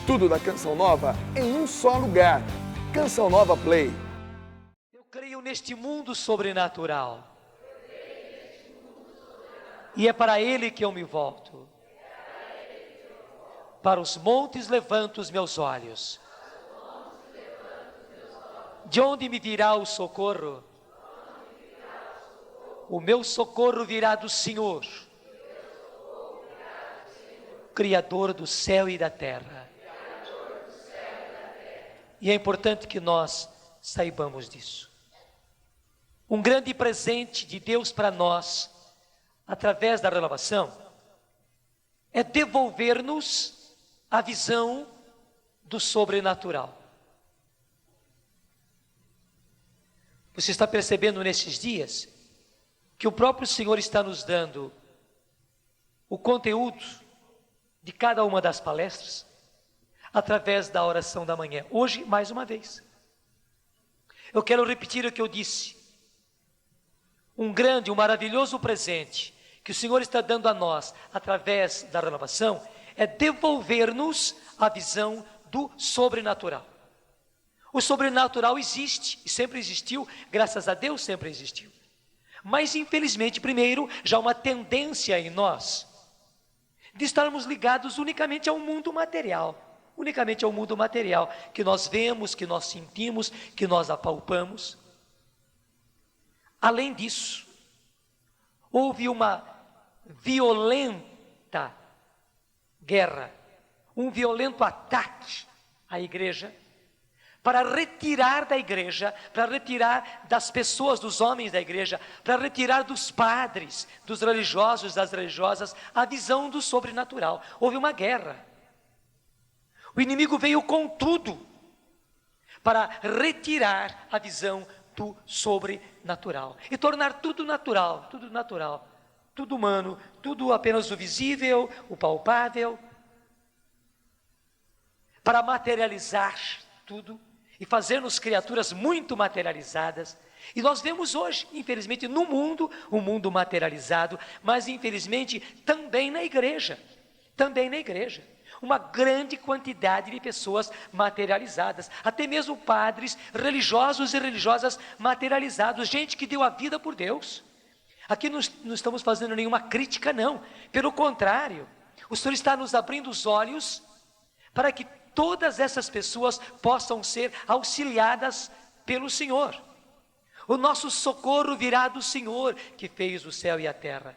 Tudo da Canção Nova em um só lugar. Canção Nova Play. Eu creio neste mundo sobrenatural. E é para ele que eu me volto. Para os montes levanto os meus olhos. De onde me virá o socorro? O meu socorro virá do Senhor, Criador do céu e da terra. E é importante que nós saibamos disso. Um grande presente de Deus para nós, através da renovação, é devolver-nos a visão do sobrenatural. Você está percebendo nesses dias que o próprio Senhor está nos dando o conteúdo de cada uma das palestras através da oração da manhã. Hoje, mais uma vez, eu quero repetir o que eu disse. Um grande, um maravilhoso presente que o Senhor está dando a nós através da renovação é devolver-nos a visão do sobrenatural. O sobrenatural existe e sempre existiu, graças a Deus sempre existiu. Mas infelizmente, primeiro, já há uma tendência em nós de estarmos ligados unicamente ao mundo material. Unicamente ao mundo material, que nós vemos, que nós sentimos, que nós apalpamos. Além disso, houve uma violenta guerra, um violento ataque à igreja, para retirar da igreja, para retirar das pessoas, dos homens da igreja, para retirar dos padres, dos religiosos, das religiosas, a visão do sobrenatural. Houve uma guerra. O inimigo veio com tudo para retirar a visão do sobrenatural e tornar tudo natural, tudo humano, tudo apenas o visível, o palpável, para materializar tudo e fazer-nos criaturas muito materializadas. E nós vemos hoje, infelizmente, no mundo, um mundo materializado, mas infelizmente também na igreja, uma grande quantidade de pessoas materializadas, até mesmo padres, religiosos e religiosas materializados, gente que deu a vida por Deus. Aqui não estamos fazendo nenhuma crítica, não, pelo contrário, o Senhor está nos abrindo os olhos para que todas essas pessoas possam ser auxiliadas pelo Senhor. O nosso socorro virá do Senhor, que fez o céu e a terra.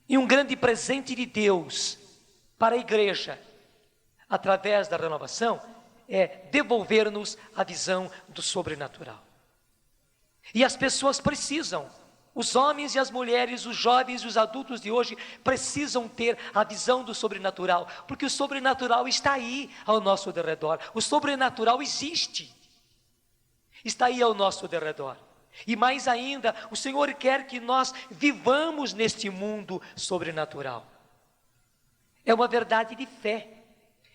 E um grande presente de Deus para a igreja, através da renovação, é devolver-nos a visão do sobrenatural. E as pessoas precisam, os homens e as mulheres, os jovens e os adultos de hoje precisam ter a visão do sobrenatural, porque o sobrenatural está aí ao nosso derredor, o sobrenatural existe, está aí ao nosso derredor. E mais ainda, o Senhor quer que nós vivamos neste mundo sobrenatural. É uma verdade de fé,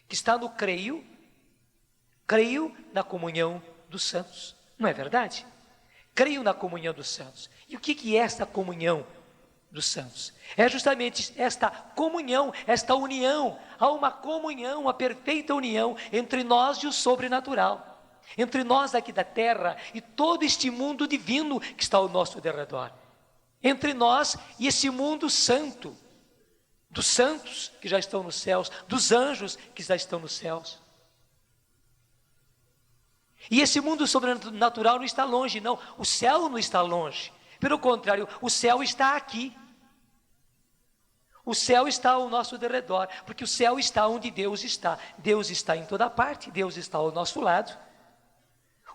que está no creio na comunhão dos santos, não é verdade? Creio na comunhão dos santos. E o que é esta comunhão dos santos? É justamente esta comunhão, esta união. Há uma comunhão, uma perfeita união entre nós e o sobrenatural. Entre nós aqui da terra e todo este mundo divino que está ao nosso derredor. Entre nós e esse mundo santo, dos santos que já estão nos céus, dos anjos que já estão nos céus. E esse mundo sobrenatural não está longe, não. O céu não está longe. Pelo contrário, o céu está aqui. O céu está ao nosso derredor, porque o céu está onde Deus está. Deus está em toda parte, Deus está ao nosso lado.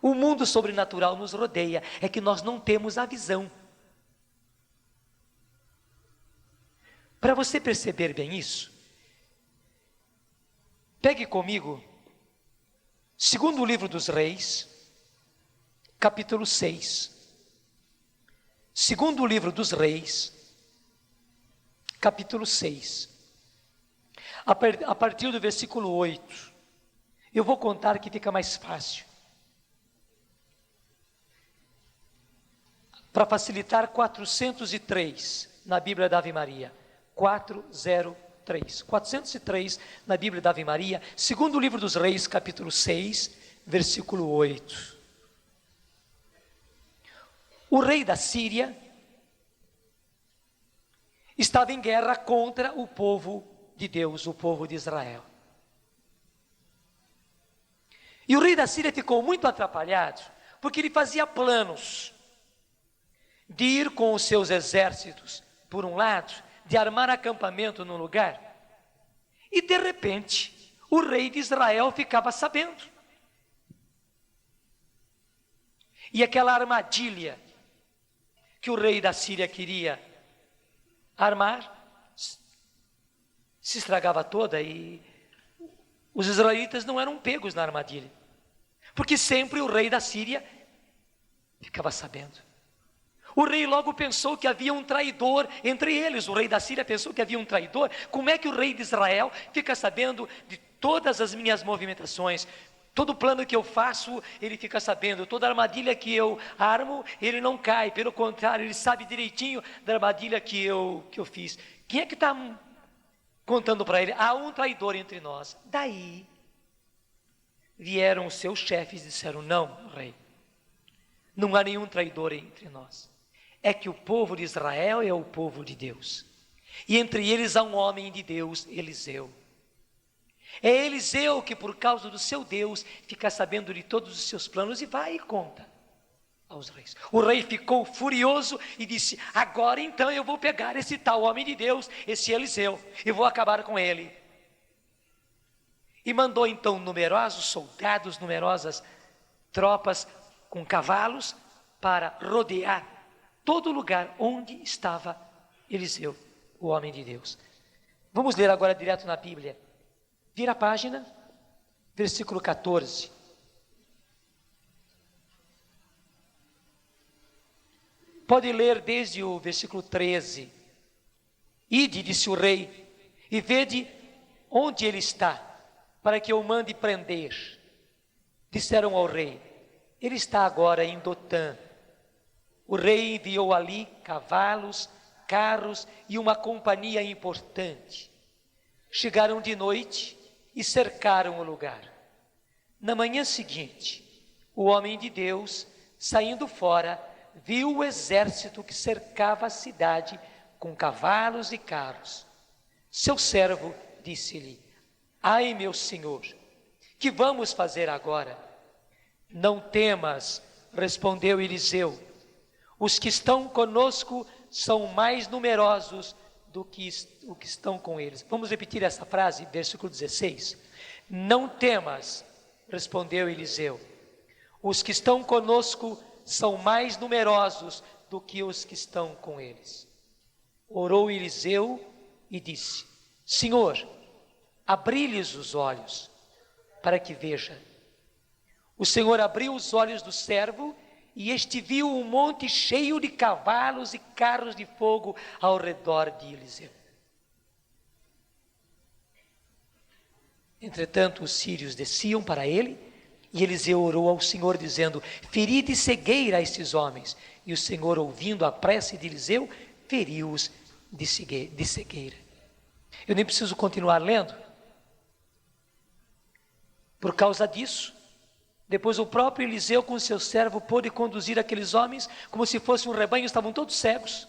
O mundo sobrenatural nos rodeia, é que nós não temos a visão. Para você perceber bem isso, pegue comigo, segundo livro dos Reis, capítulo 6. Segundo livro dos Reis, capítulo 6. A partir do versículo 8. Eu vou contar que fica mais fácil. Para facilitar, 403 na Bíblia da Ave Maria. 403. 403. 403 na Bíblia da Ave Maria, segundo livro dos Reis, capítulo 6, versículo 8. O rei da Síria estava em guerra contra o povo de Deus, o povo de Israel. E o rei da Síria ficou muito atrapalhado, porque ele fazia planos de ir com os seus exércitos, por um lado, de armar acampamento num lugar, e de repente, o rei de Israel ficava sabendo. E aquela armadilha que o rei da Síria queria armar, se estragava toda, e os israelitas não eram pegos na armadilha, porque sempre o rei da Síria ficava sabendo. O rei logo pensou que havia um traidor entre eles. O rei da Síria pensou que havia um traidor. Como é que o rei de Israel fica sabendo de todas as minhas movimentações? Todo plano que eu faço, ele fica sabendo. Toda armadilha que eu armo, ele não cai. Pelo contrário, ele sabe direitinho da armadilha que eu fiz. Quem é que está contando para ele? Há um traidor entre nós. Daí vieram os seus chefes e disseram: não, rei, não há nenhum traidor entre nós. É que o povo de Israel é o povo de Deus, e entre eles há um homem de Deus, Eliseu. É Eliseu que, por causa do seu Deus, fica sabendo de todos os seus planos e vai e conta aos reis. O rei ficou furioso e disse: agora então eu vou pegar esse tal homem de Deus, esse Eliseu, e vou acabar com ele. E mandou então numerosos soldados, numerosas tropas com cavalos, para rodear todo lugar onde estava Eliseu, o homem de Deus. Vamos ler agora direto na Bíblia. Vira a página, versículo 14. Pode ler desde o versículo 13. Ide, disse o rei, e vede onde ele está, para que eu mande prender. Disseram ao rei: ele está agora em Dotã. O rei enviou ali cavalos, carros e uma companhia importante. Chegaram de noite e cercaram o lugar. Na manhã seguinte, o homem de Deus, saindo fora, viu o exército que cercava a cidade com cavalos e carros. Seu servo disse-lhe: ai, meu senhor, que vamos fazer agora? Não temas, respondeu Eliseu. Os que estão conosco são mais numerosos do que os que estão com eles. Vamos repetir essa frase, versículo 16. Não temas, respondeu Eliseu. Os que estão conosco são mais numerosos do que os que estão com eles. Orou Eliseu e disse: Senhor, abri-lhes os olhos, para que veja. O Senhor abriu os olhos do servo, e este viu um monte cheio de cavalos e carros de fogo ao redor de Eliseu. Entretanto, os sírios desciam para ele, e Eliseu orou ao Senhor, dizendo: feri de cegueira estes homens. E o Senhor, ouvindo a prece de Eliseu, feriu-os de cegueira. Eu nem preciso continuar lendo. Por causa disso, depois o próprio Eliseu com seu servo pôde conduzir aqueles homens como se fosse um rebanho, estavam todos cegos.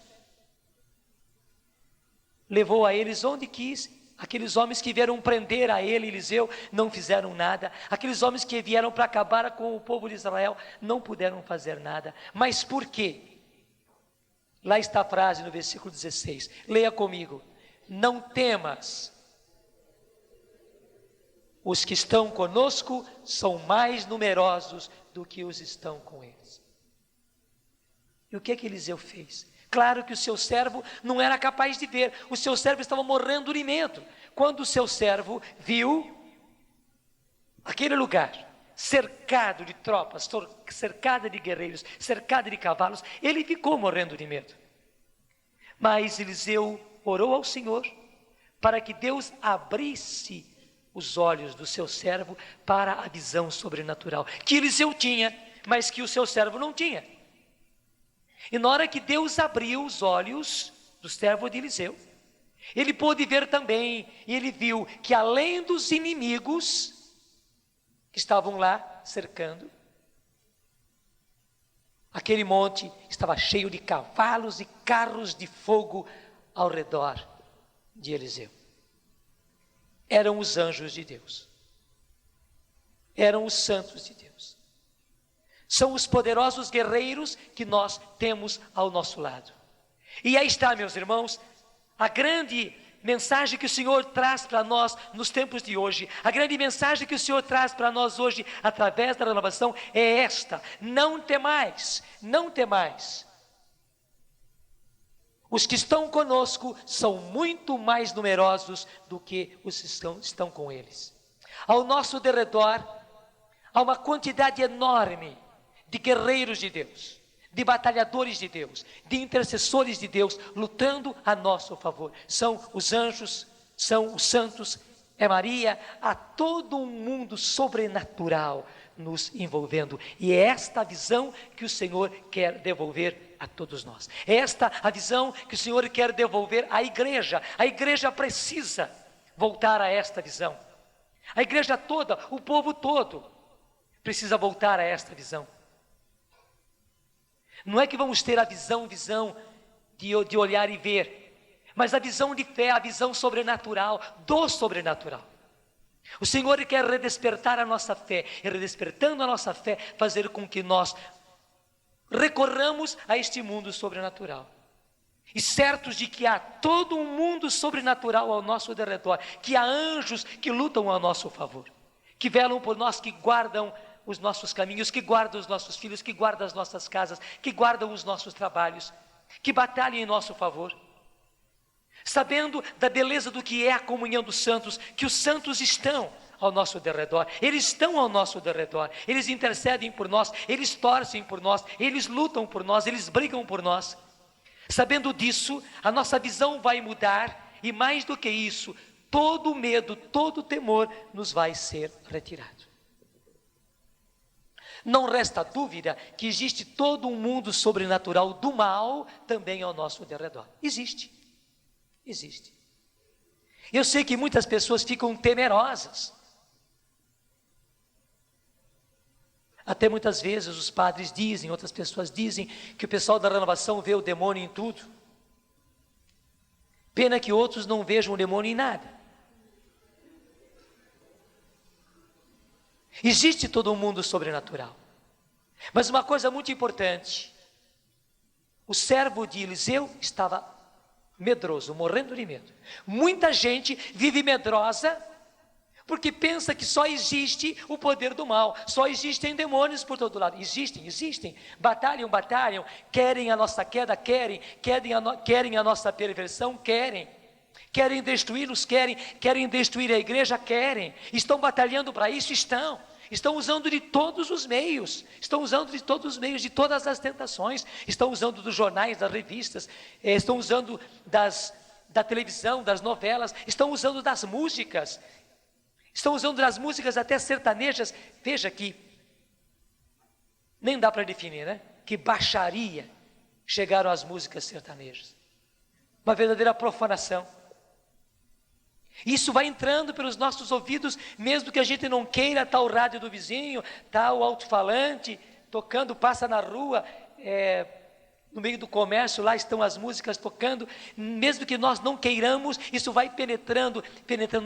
Levou a eles onde quis. Aqueles homens que vieram prender a ele, Eliseu, não fizeram nada. Aqueles homens que vieram para acabar com o povo de Israel, não puderam fazer nada. Mas por quê? Lá está a frase no versículo 16. Leia comigo. Não temas. Os que estão conosco são mais numerosos do que os que estão com eles. E o que Eliseu fez? Claro que o seu servo não era capaz de ver. O seu servo estava morrendo de medo. Quando o seu servo viu aquele lugar cercado de tropas, cercado de guerreiros, cercado de cavalos, ele ficou morrendo de medo. Mas Eliseu orou ao Senhor para que Deus abrisse os olhos do seu servo para a visão sobrenatural, que Eliseu tinha, mas que o seu servo não tinha. E na hora que Deus abriu os olhos do servo de Eliseu, Ele pôde ver também, e ele viu que além dos inimigos que estavam lá cercando, aquele monte estava cheio de cavalos e carros de fogo ao redor de Eliseu. Eram os anjos de Deus. Eram os santos de Deus. São os poderosos guerreiros que nós temos ao nosso lado. E aí está, meus irmãos, a grande mensagem que o Senhor traz para nós nos tempos de hoje. A grande mensagem que o Senhor traz para nós hoje, através da renovação, é esta: não temais, não temais. Os que estão conosco são muito mais numerosos do que os que estão com eles. Ao nosso derredor, há uma quantidade enorme de guerreiros de Deus, de batalhadores de Deus, de intercessores de Deus, lutando a nosso favor. São os anjos, são os santos, é Maria, há todo um mundo sobrenatural nos envolvendo. E é esta visão que o Senhor quer devolver a todos nós. É esta a visão que o Senhor quer devolver à igreja. A igreja precisa voltar a esta visão. A igreja toda, o povo todo, precisa voltar a esta visão. Não é que vamos ter a visão de olhar e ver, mas a visão de fé, a visão sobrenatural, do sobrenatural. O Senhor quer redespertar a nossa fé, e redespertando a nossa fé, fazer com que nós recorramos a este mundo sobrenatural. E certos de que há todo um mundo sobrenatural ao nosso derredor, que há anjos que lutam a nosso favor, que velam por nós, que guardam os nossos caminhos, que guardam os nossos filhos, que guardam as nossas casas, que guardam os nossos trabalhos, que batalham em nosso favor. Sabendo da beleza do que é a comunhão dos santos, que os santos estão ao nosso derredor, eles estão ao nosso derredor, eles intercedem por nós, eles torcem por nós, eles lutam por nós, eles brigam por nós. Sabendo disso, a nossa visão vai mudar, e mais do que isso, todo medo, todo temor nos vai ser retirado. Não resta dúvida que existe todo um mundo sobrenatural do mal também ao nosso derredor. Existe. Eu sei que muitas pessoas ficam temerosas. Até muitas vezes os padres dizem, outras pessoas dizem, que o pessoal da renovação vê o demônio em tudo. Pena que outros não vejam o demônio em nada. Existe todo um mundo sobrenatural. Mas uma coisa muito importante: o servo de Eliseu estava medroso, morrendo de medo. Muita gente vive medrosa porque pensa que só existe o poder do mal, só existem demônios por todo lado. Existem, batalham, querem a nossa queda, querem a nossa perversão, querem destruí-los, querem destruir a igreja, estão batalhando para isso, estão usando de todos os meios, de todas as tentações, estão usando dos jornais, das revistas, estão usando da televisão, das novelas, estão usando das músicas, até sertanejas. Veja que nem dá para definir, né? Que baixaria chegaram as músicas sertanejas, uma verdadeira profanação. Isso vai entrando pelos nossos ouvidos, mesmo que a gente não queira. Está o rádio do vizinho, está o alto-falante tocando, passa na rua, no meio do comércio, lá estão as músicas tocando. Mesmo que nós não queiramos, isso vai penetrando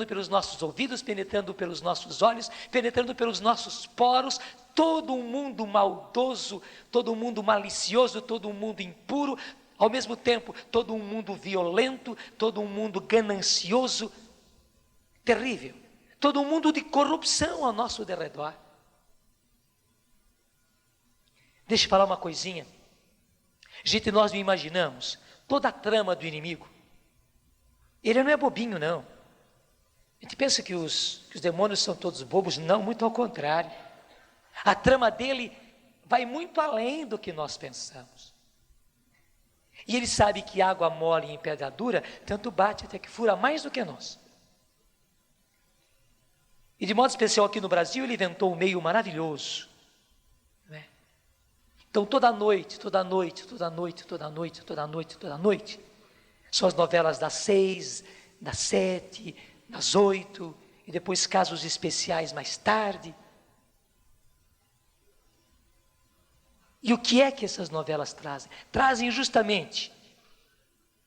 pelos nossos ouvidos, penetrando pelos nossos olhos, penetrando pelos nossos poros. Todo um mundo maldoso, todo um mundo malicioso, todo um mundo impuro, ao mesmo tempo todo um mundo violento, todo um mundo ganancioso, terrível, todo um mundo de corrupção ao nosso derredor. Deixa eu falar uma coisinha. Gente, nós não imaginamos toda a trama do inimigo. Ele não é bobinho, não. A gente pensa que os demônios são todos bobos. Não, muito ao contrário. A trama dele vai muito além do que nós pensamos. E ele sabe que água mole em pedra dura, tanto bate até que fura, mais do que nós. E de modo especial aqui no Brasil, ele inventou um meio maravilhoso, né? Então toda noite, São as novelas das 6, das 7, das 8, e depois casos especiais mais tarde. E o que é que essas novelas trazem? Trazem justamente,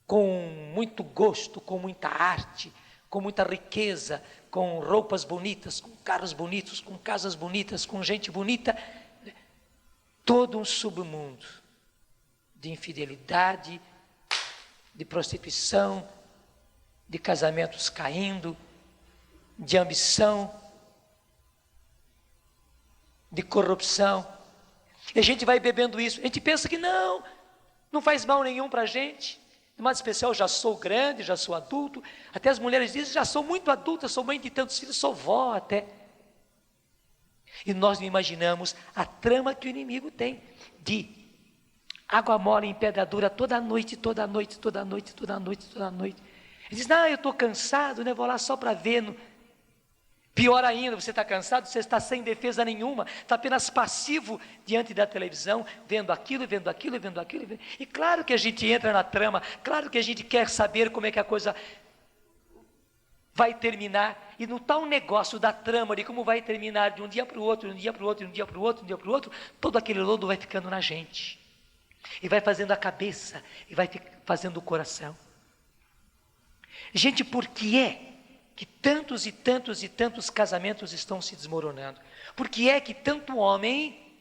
com muito gosto, com muita arte, com muita riqueza, com roupas bonitas, com carros bonitos, com casas bonitas, com gente bonita, todo um submundo de infidelidade, de prostituição, de casamentos caindo, de ambição, de corrupção. E a gente vai bebendo isso, a gente pensa que não faz mal nenhum para a gente. De modo especial, já sou grande, já sou adulto. Até as mulheres dizem, já sou muito adulta, sou mãe de tantos filhos, sou vó até. E nós não imaginamos a trama que o inimigo tem de água mole em pedra dura toda noite, toda noite, toda noite, toda noite, toda noite. Ele diz, eu estou cansado, né? Vou lá só para ver. Pior ainda, você está cansado, você está sem defesa nenhuma, está apenas passivo diante da televisão, vendo aquilo, vendo aquilo, vendo aquilo. E claro que a gente entra na trama, claro que a gente quer saber como é que a coisa vai terminar. E no tal negócio da trama, de como vai terminar de um dia para o outro, de um dia para o outro, de um dia para o outro, de um dia para o outro, todo aquele lodo vai ficando na gente. E vai fazendo a cabeça, e vai fazendo o coração. Gente, por que é que tantos e tantos e tantos casamentos estão se desmoronando? Por que é que tanto homem...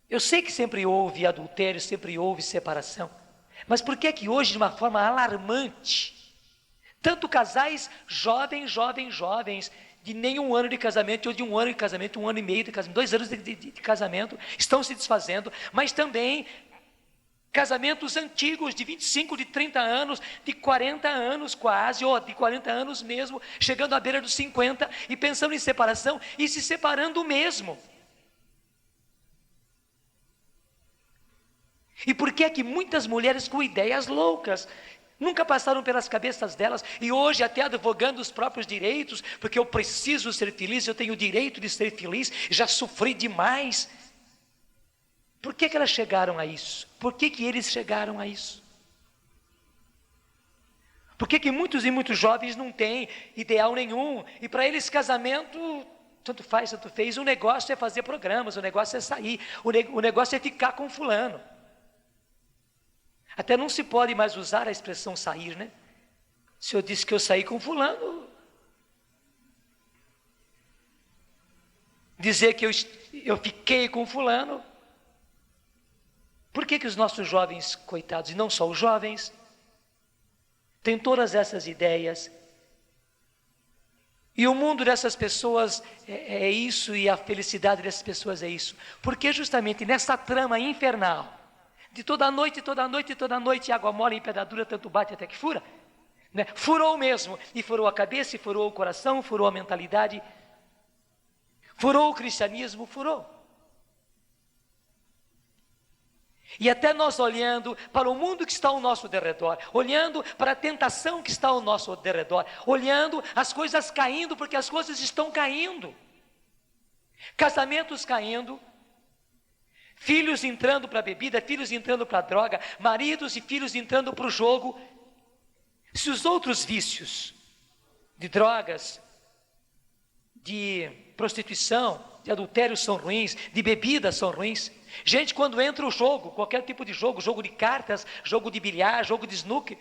Eu sei que sempre houve adultério, sempre houve separação. Mas por que é que hoje, de uma forma alarmante, tanto casais jovens, de nem um ano de casamento, ou de um ano de casamento, 1 ano e meio de casamento, 2 anos de casamento, estão se desfazendo, mas também casamentos antigos, de 25, de 30 anos, de 40 anos quase, ou de 40 anos mesmo, chegando à beira dos 50 e pensando em separação e se separando mesmo. E por que é que muitas mulheres com ideias loucas nunca passaram pelas cabeças delas, e hoje até advogando os próprios direitos, porque eu preciso ser feliz, eu tenho o direito de ser feliz, já sofri demais. Por que elas chegaram a isso? Por que eles chegaram a isso? Por que muitos e muitos jovens não têm ideal nenhum, e para eles casamento, tanto faz, tanto fez, o negócio é fazer programas, o negócio é sair, o negócio é ficar com fulano. Até não se pode mais usar a expressão sair, né? Se eu disse que eu saí com fulano, dizer que eu fiquei com fulano. Por que os nossos jovens, coitados, e não só os jovens, têm todas essas ideias? E o mundo dessas pessoas é isso, e a felicidade dessas pessoas é isso. Porque justamente nessa trama infernal, de toda noite, toda noite, toda noite, água mole em pedra dura, tanto bate até que fura, né? Furou mesmo, e furou a cabeça, e furou o coração, furou a mentalidade, furou o cristianismo, furou. E até nós olhando para o mundo que está ao nosso derredor, olhando para a tentação que está ao nosso derredor, olhando as coisas caindo, porque as coisas estão caindo. Casamentos caindo, filhos entrando para a bebida, filhos entrando para a droga, maridos e filhos entrando para o jogo. Se os outros vícios de drogas, de prostituição, de adultério são ruins, de bebida são ruins, gente, quando entra o jogo, qualquer tipo de jogo, jogo de cartas, jogo de bilhar, jogo de snooker,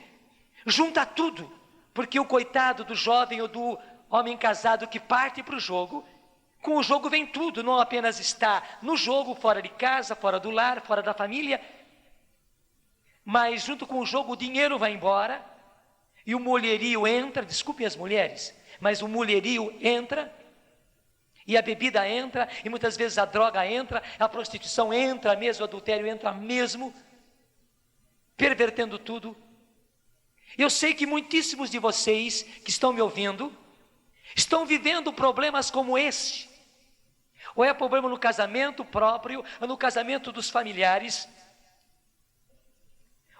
junta tudo, porque o coitado do jovem ou do homem casado que parte para o jogo, com o jogo vem tudo, não apenas está no jogo, fora de casa, fora do lar, fora da família, mas junto com o jogo o dinheiro vai embora, e o mulherio entra, desculpem as mulheres, mas o mulherio entra, e a bebida entra, e muitas vezes a droga entra, a prostituição entra mesmo, o adultério entra mesmo, pervertendo tudo. Eu sei que muitíssimos de vocês que estão me ouvindo, estão vivendo problemas como esse. Ou é problema no casamento próprio, ou no casamento dos familiares,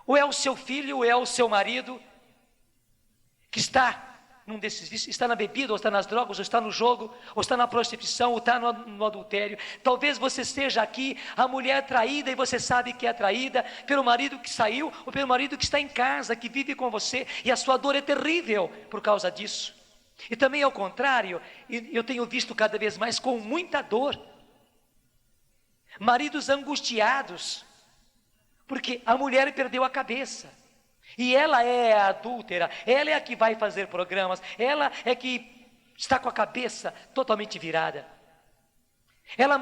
ou é o seu filho, ou é o seu marido, que está num desses vícios, está na bebida, ou está nas drogas, ou está no jogo, ou está na prostituição, ou está no adultério. Talvez você esteja aqui, a mulher traída, e você sabe que é traída pelo marido que saiu, ou pelo marido que está em casa, que vive com você, e a sua dor é terrível por causa disso. E também ao contrário, eu tenho visto cada vez mais com muita dor, maridos angustiados, porque a mulher perdeu a cabeça, e ela é a adúltera, ela é a que vai fazer programas, ela é que está com a cabeça totalmente virada. Ela é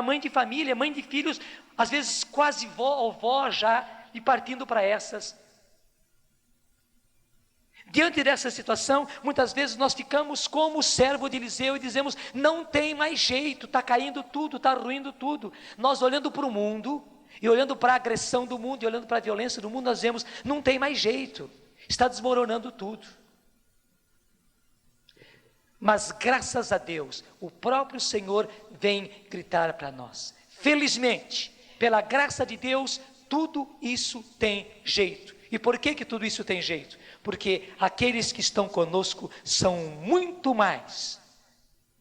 mãe de família, mãe de filhos, às vezes quase vó ou vó já, e partindo para essas. Diante dessa situação, muitas vezes nós ficamos como o servo de Eliseu e dizemos, não tem mais jeito, está caindo tudo, está ruindo tudo. Nós olhando para o mundo, e olhando para a agressão do mundo, e olhando para a violência do mundo, nós vemos, não tem mais jeito, está desmoronando tudo. Mas graças a Deus, o próprio Senhor vem gritar para nós. Felizmente, pela graça de Deus, tudo isso tem jeito. E por que tudo isso tem jeito? Porque aqueles que estão conosco são muito mais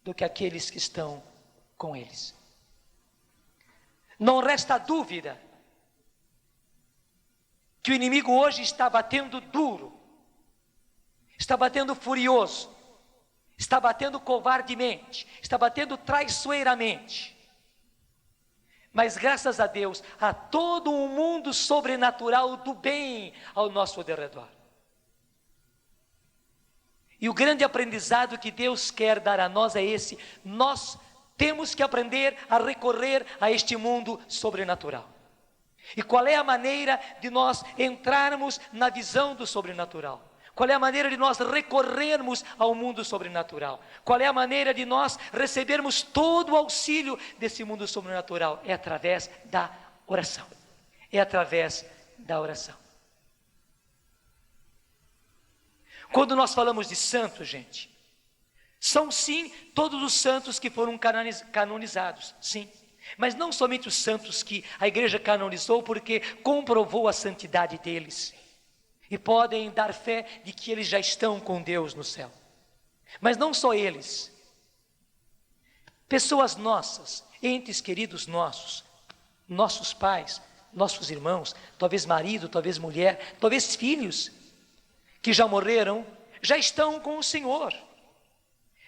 do que aqueles que estão com eles. Não resta dúvida que o inimigo hoje está batendo duro, está batendo furioso, está batendo covardemente, está batendo traiçoeiramente. Mas graças a Deus, há todo um mundo sobrenatural do bem ao nosso derredor. E o grande aprendizado que Deus quer dar a nós é esse: nós temos que aprender a recorrer a este mundo sobrenatural. E qual é a maneira de nós entrarmos na visão do sobrenatural? Qual é a maneira de nós recorrermos ao mundo sobrenatural? Qual é a maneira de nós recebermos todo o auxílio desse mundo sobrenatural? É através da oração. É através da oração. Quando nós falamos de santos, gente, são sim todos os santos que foram canonizados, sim. Mas não somente os santos que a igreja canonizou porque comprovou a santidade deles. E podem dar fé de que eles já estão com Deus no céu. Mas não só eles. Pessoas nossas, entes queridos nossos, nossos pais, nossos irmãos, talvez marido, talvez mulher, talvez filhos, que já morreram, já estão com o Senhor.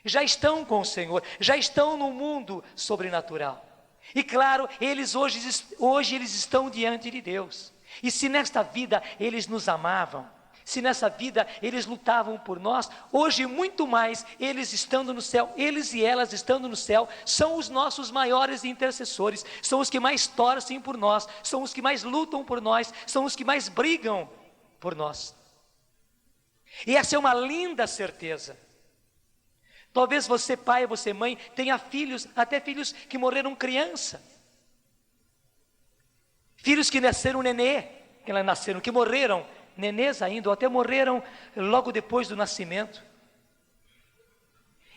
Já estão com o Senhor, já estão no mundo sobrenatural. E claro, eles hoje eles estão diante de Deus. E se nesta vida eles nos amavam, se nessa vida eles lutavam por nós, hoje muito mais eles estando no céu, eles e elas estando no céu, são os nossos maiores intercessores, são os que mais torcem por nós, são os que mais lutam por nós, são os que mais brigam por nós. E essa é uma linda certeza. Talvez você pai, você mãe, tenha filhos, até filhos que morreram criança. Filhos que nasceram que morreram nenês ainda, ou até morreram logo depois do nascimento.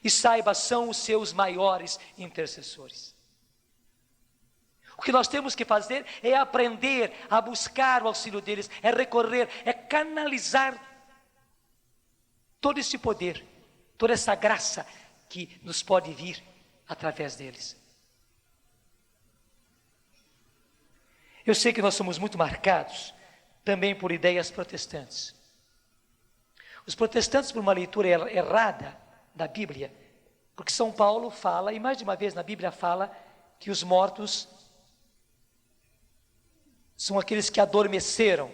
E saiba, são os seus maiores intercessores. O que nós temos que fazer é aprender a buscar o auxílio deles, é recorrer, é canalizar todo esse poder, toda essa graça que nos pode vir através deles. Eu sei que nós somos muito marcados também por ideias protestantes. Os protestantes, por uma leitura errada da Bíblia, porque São Paulo fala, e mais de uma vez na Bíblia fala, que os mortos são aqueles que adormeceram.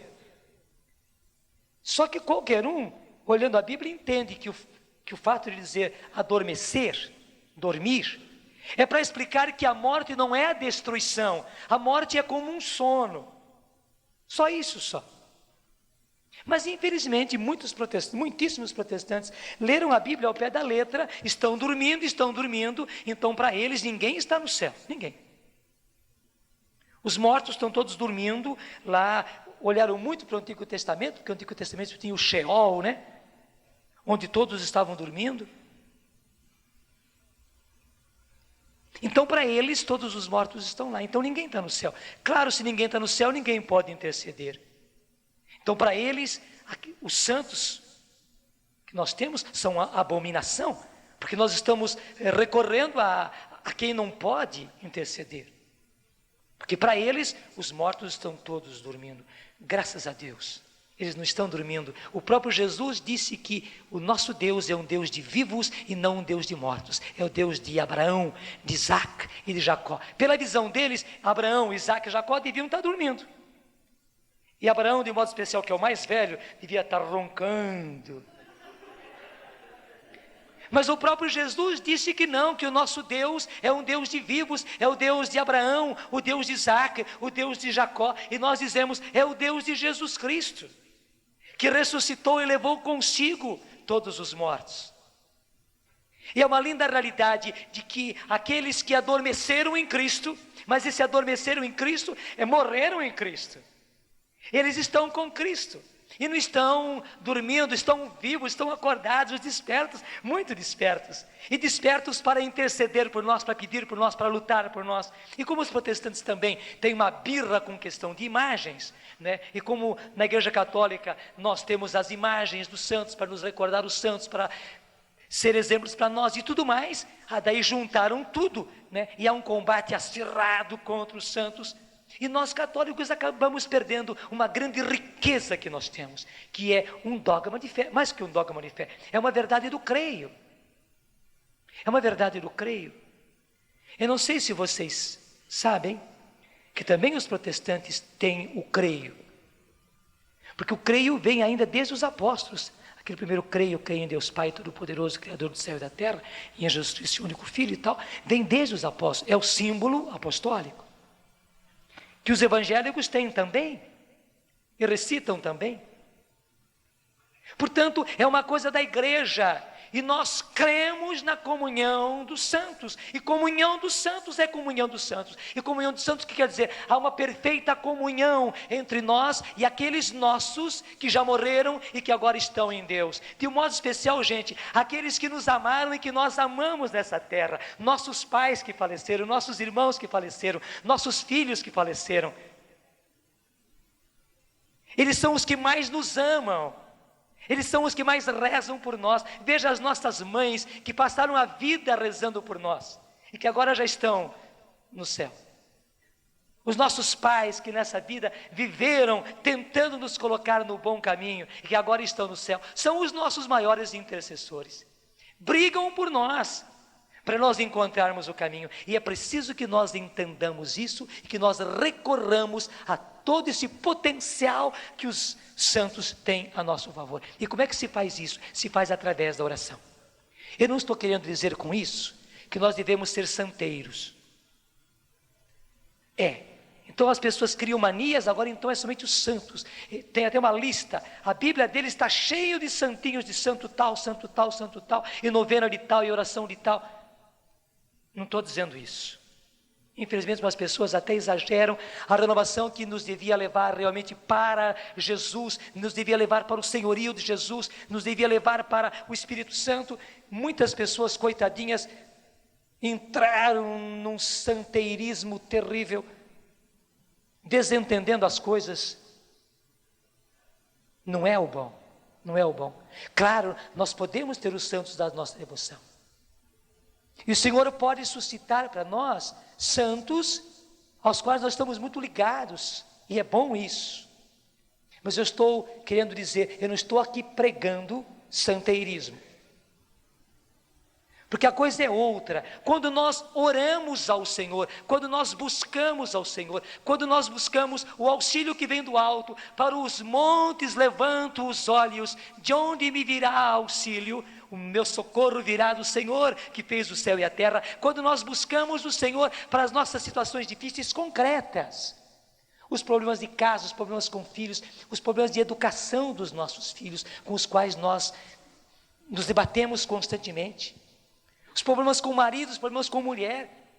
Só que qualquer um, olhando a Bíblia, entende que o fato de dizer adormecer, dormir, é para explicar que a morte não é a destruição, a morte é como um sono, só isso só. Mas infelizmente muitíssimos protestantes leram a Bíblia ao pé da letra, estão dormindo, então para eles ninguém está no céu, ninguém. Os mortos estão todos dormindo lá, olharam muito para o Antigo Testamento, porque o Antigo Testamento tinha o Sheol, né? Onde todos estavam dormindo. Então para eles todos os mortos estão lá, então ninguém está no céu. Claro, se ninguém está no céu, ninguém pode interceder. Então para eles, os santos que nós temos são a abominação, porque nós estamos recorrendo a quem não pode interceder. Porque para eles, os mortos estão todos dormindo. Graças a Deus, eles não estão dormindo. O próprio Jesus disse que o nosso Deus é um Deus de vivos e não um Deus de mortos. É o Deus de Abraão, de Isaac e de Jacó. Pela visão deles, Abraão, Isaac e Jacó deviam estar dormindo. E Abraão, de modo especial, que é o mais velho, devia estar roncando. Mas o próprio Jesus disse que não, que o nosso Deus é um Deus de vivos, é o Deus de Abraão, o Deus de Isaac, o Deus de Jacó, e nós dizemos, é o Deus de Jesus Cristo, que ressuscitou e levou consigo todos os mortos. E é uma linda realidade de que aqueles que adormeceram em Cristo, mas esse adormeceram em Cristo, morreram em Cristo. Eles estão com Cristo. E não estão dormindo, estão vivos, estão acordados, despertos, muito despertos. E despertos para interceder por nós, para pedir por nós, para lutar por nós. E como os protestantes também têm uma birra com questão de imagens, né? E como na Igreja Católica nós temos as imagens dos santos, para nos recordar os santos, para ser exemplos para nós e tudo mais, daí juntaram tudo, né? E há um combate acirrado contra os santos. E nós católicos acabamos perdendo uma grande riqueza que nós temos, que é um dogma de fé, mais que um dogma de fé, é uma verdade do creio. É uma verdade do creio. Eu não sei se vocês sabem que também os protestantes têm o creio, porque o creio vem ainda desde os apóstolos. Aquele primeiro creio em Deus Pai Todo-Poderoso, Criador do céu e da terra, e em Jesus Cristo, único Filho e tal, vem desde os apóstolos, é o símbolo apostólico, que os evangélicos têm também, e recitam também. Portanto, é uma coisa da igreja, e nós cremos na comunhão dos santos, e comunhão dos santos é comunhão dos santos, e comunhão dos santos, o que quer dizer? Há uma perfeita comunhão entre nós e aqueles nossos que já morreram e que agora estão em Deus. De um modo especial, gente, aqueles que nos amaram e que nós amamos nessa terra, nossos pais que faleceram, nossos irmãos que faleceram, nossos filhos que faleceram, eles são os que mais nos amam. Eles são os que mais rezam por nós. Veja as nossas mães que passaram a vida rezando por nós e que agora já estão no céu. Os nossos pais que nessa vida viveram tentando nos colocar no bom caminho e que agora estão no céu, são os nossos maiores intercessores. Brigam por nós, para nós encontrarmos o caminho. E é preciso que nós entendamos isso e que nós recorramos a todo esse potencial que os santos têm a nosso favor. E como é que se faz isso? Se faz através da oração. Eu não estou querendo dizer com isso que nós devemos ser santeiros. Então as pessoas criam manias, agora então é somente os santos. Tem até uma lista, a Bíblia deles está cheia de santinhos, de santo tal, santo tal, santo tal, e novena de tal, e oração de tal. Não estou dizendo isso. Infelizmente, as pessoas até exageram. A renovação que nos devia levar realmente para Jesus, nos devia levar para o senhorio de Jesus, nos devia levar para o Espírito Santo. Muitas pessoas, coitadinhas, entraram num santeirismo terrível, desentendendo as coisas. Não é o bom, não é o bom. Claro, nós podemos ter os santos da nossa devoção. E o Senhor pode suscitar para nós santos aos quais nós estamos muito ligados, e é bom isso. Mas eu estou querendo dizer, eu não estou aqui pregando santeirismo, porque a coisa é outra. Quando nós oramos ao Senhor, quando nós buscamos ao Senhor, quando nós buscamos o auxílio que vem do alto, para os montes levanto os olhos, de onde me virá auxílio? O meu socorro virá do Senhor que fez o céu e a terra. Quando nós buscamos o Senhor para as nossas situações difíceis concretas, os problemas de casa, os problemas com filhos, os problemas de educação dos nossos filhos, com os quais nós nos debatemos constantemente, os problemas com o marido, os problemas com a mulher,